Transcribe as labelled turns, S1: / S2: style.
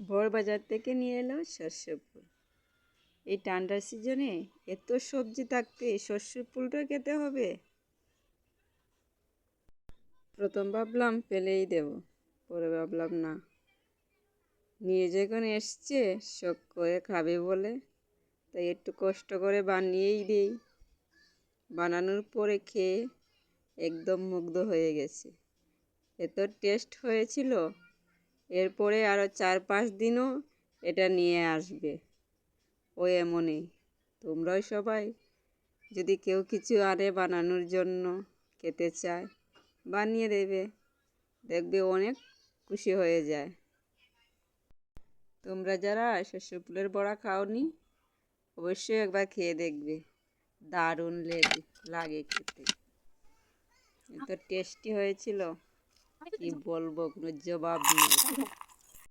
S1: বড় বাজার থেকে নিয়ে এলো সর্ষে ফুল। এই ঠান্ডার সিজনে এত সবজি থাকতে সর্ষে ফুলটা খেতে হবে। প্রথম ভাবলাম ফেলেই দেব, পরে ভাবলাম না, নিয়ে যখন এসছে শখ করে খাবে বলে, তাই একটু কষ্ট করে বানিয়েই দিই। বানানোর পরে খেয়ে একদম মুগ্ধ হয়ে গেছে, এত টেস্ট হয়েছিল। এরপরে আরও 4-5 দিনও এটা নিয়ে আসবে। ও এমনই, তোমরাও সবাই যদি কেউ কিছু আনে বানানোর জন্য, খেতে চায়, বানিয়ে দেবে, দেখবে অনেক খুশি হয়ে যায়। তোমরা যারা সর্ষে ফুলের বড়া খাওনি, অবশ্যই একবার খেয়ে দেখবে, দারুণ লাগে খেতে। এত টেস্টি হয়েছিল, কি বলবো, কোনো জবাব নেই।